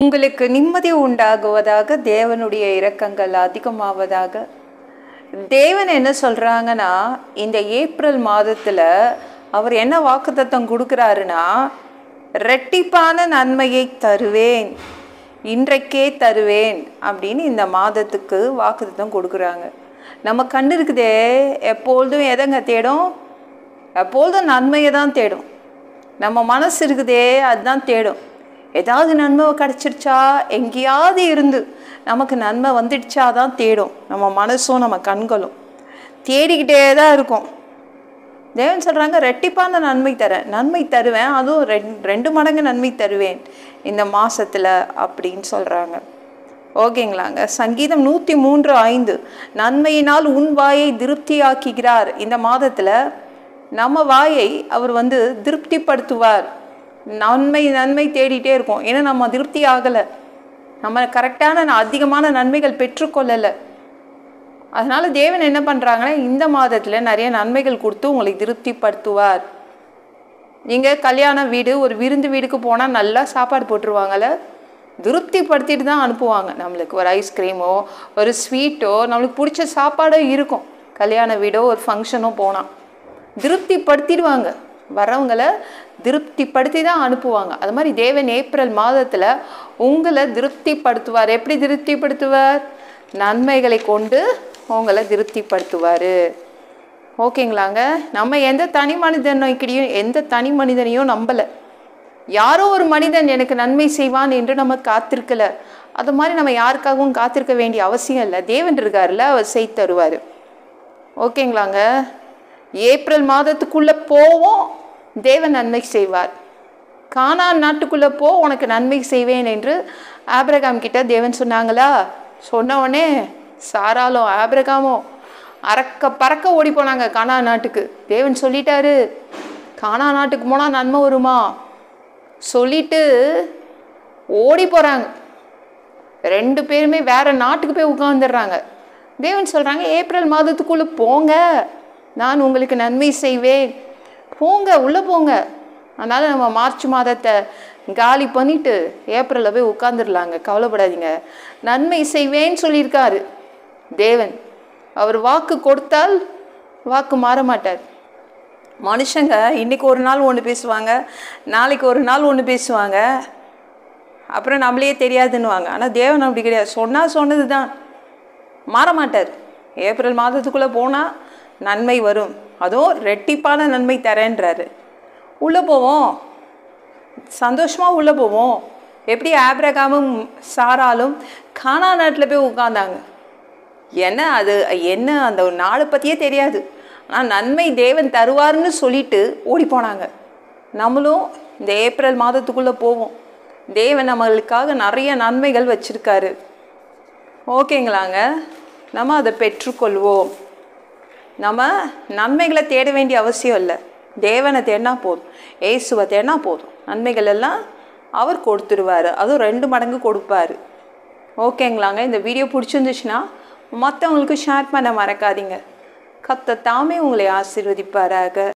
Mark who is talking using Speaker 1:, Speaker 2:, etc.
Speaker 1: உங்களுக்கு நிம்மதி உண்டாகுவதாக, தேவனுடைய இரக்கங்கள் அதிகமாவதாக. தேவன் என்ன சொல்றாங்கன்னா, இந்த ஏப்ரல் மாதத்துல அவர் என்ன வாக்குத்தத்தம் கொடுக்குறாருன்னா, ரெட்டிப்பான நன்மையை தருவேன், இன்றைக்கே தருவேன் அப்படின்னு இந்த மாதத்துக்கு வாக்குத்தத்தம் கொடுக்குறாங்க. நம்ம கண்ணு இருக்குதே, எப்பொழுதும் எதைங்க தேடும்? எப்பொழுதும் நன்மையை தான் தேடும். நம்ம மனசு இருக்குதே, அதுதான் தேடும். ஏதாவது நன்மை கிடச்சிருச்சா, எங்கேயாவது இருந்து நமக்கு நன்மை வந்துடுச்சா தான் தேடும். நம்ம மனசும் நம்ம கண்களும் தேடிக்கிட்டே தான் இருக்கும். தேவன் சொல்கிறாங்க, ரெட்டிப்பான நன்மை தருவேன், அதுவும் ரெண்டு மடங்கு நன்மை தருவேன் இந்த மாதத்தில் அப்படின்னு சொல்கிறாங்க. ஓகேங்களாங்க. சங்கீதம் 103:5, நன்மையினால் உன் வாயை திருப்தியாக்குகிறார். இந்த மாதத்தில் நம்ம வாயை அவர் திருப்திப்படுத்துவார். நன்மை தேடிட்டே இருக்கும். ஏன்னா நம்ம திருப்தி ஆகலை, நம்ம கரெக்டான அதிகமான நன்மைகள் பெற்றுக்கொள்ளலை. அதனால தேவன் என்ன பண்ணுறாங்கன்னா, இந்த மாதத்தில் நிறைய நன்மைகள் கொடுத்து உங்களை திருப்திப்படுத்துவார். நீங்கள் கல்யாண வீடு, ஒரு விருந்து வீடுக்கு போனால் நல்லா சாப்பாடு போட்டுருவாங்கள்ல, திருப்திப்படுத்திட்டு தான் அனுப்புவாங்க. நம்மளுக்கு ஒரு ஐஸ்கிரீமோ ஒரு ஸ்வீட்டோ நம்மளுக்கு பிடிச்ச சாப்பாடோ இருக்கும். கல்யாண வீடோ ஒரு ஃபங்க்ஷனோ போனால் திருப்திப்படுத்திடுவாங்க. வரவங்களை திருப்திப்படுத்தி தான் அனுப்புவாங்க. அது மாதிரி தேவன் ஏப்ரல் மாதத்தில் உங்களை திருப்திப்படுத்துவார். எப்படி திருப்திப்படுத்துவார்? நன்மைகளை கொண்டு உங்களை திருப்திப்படுத்துவார். ஓகேங்களாங்க. நம்ம எந்த தனி மனிதனையும் நம்பலை. யாரோ ஒரு மனிதன் எனக்கு நன்மை செய்வான் என்று நம்ம காத்திருக்கல. அது மாதிரி நம்ம யாருக்காகவும் காத்திருக்க வேண்டிய அவசியம் இல்லை. தேவன் இருக்காருல்ல, அவர் செய்து தருவார். ஓகேங்களாங்க. ஏப்ரல் மாதத்துக்குள்ளே போவோம், தேவன் நன்மை செய்வார். கானான் நாட்டுக்குள்ளே போ, உனக்கு நன்மை செய்வேன் என்று ஆபிரகாம் கிட்ட தேவன் சொன்னாங்களா? சொன்ன உடனே சாராலும் ஆபிரகாமும் அறக்க பறக்க ஓடி போனாங்க கானான் நாட்டுக்கு. தேவன் சொல்லிட்டாரு, கானான் நாட்டுக்கு போனால் நன்மை வருமா சொல்லிட்டு ஓடி போகிறாங்க. 2 பேருமே வேற நாட்டுக்கு போய் உட்காந்துடுறாங்க. தேவன் சொல்கிறாங்க, ஏப்ரல் மாதத்துக்குள்ளே போங்க, நான் உங்களுக்கு நன்மை செய்வேன், போங்க, உள்ளே போங்க. அதனால் நம்ம மார்ச் மாதத்தை காலி பண்ணிவிட்டு ஏப்ரலில் போய் உட்காந்துடலாங்க. கவலைப்படாதீங்க, நன்மை செய்வேன்னு சொல்லியிருக்காரு தேவன். அவர் வாக்கு கொடுத்தால் வாக்கு மாற மாட்டார். மனுஷங்க இன்றைக்கி ஒரு நாள் ஒன்று பேசுவாங்க, நாளைக்கு ஒரு நாள் ஒன்று பேசுவாங்க, அப்புறம் நம்மளே தெரியாதுன்னுவாங்க. ஆனால் தேவன் அப்படி கிடையாது. சொன்னது தான், மாற மாட்டார். ஏப்ரல் மாதத்துக்குள்ளே போனால் நன்மை வரும், அதுவும் ரெட்டிப்பான நன்மை தரேன்றாரு. உள்ளே போவோம், சந்தோஷமாக உள்ளே போவோம். எப்படி ஆபிரகாமும் சாராலும் கானான் நாட்டில் போய் உட்கார்ந்தாங்க. என்ன அந்த நாடு பற்றியே தெரியாது, ஆனால் நன்மை தேவன் தருவார்னு சொல்லிட்டு ஓடி போனாங்க. நம்மளும் இந்த ஏப்ரல் மாதத்துக்குள்ளே போவோம். தேவன் நம்மளுக்காக நிறைய நன்மைகள் வச்சுருக்காரு. ஓகேங்களாங்க. நம்ம அதை பெற்றுக்கொள்வோம். நம்ம நன்மைகளை தேட வேண்டிய அவசியம் இல்லை. தேவனை தேடினா போதும், இயேசுவை தேடினா போதும். நன்மைகள் எல்லாம் அவர் கொடுத்துருவார், அதுவும் 2 மடங்கு கொடுப்பார். ஓகேங்களாங்க. இந்த வீடியோ பிடிச்சிருந்துச்சுன்னா மற்றவங்களுக்கு ஷேர் பண்ண மறக்காதீங்க. கர்த்தர் தாமே உங்களை ஆசீர்வதிப்பாராக.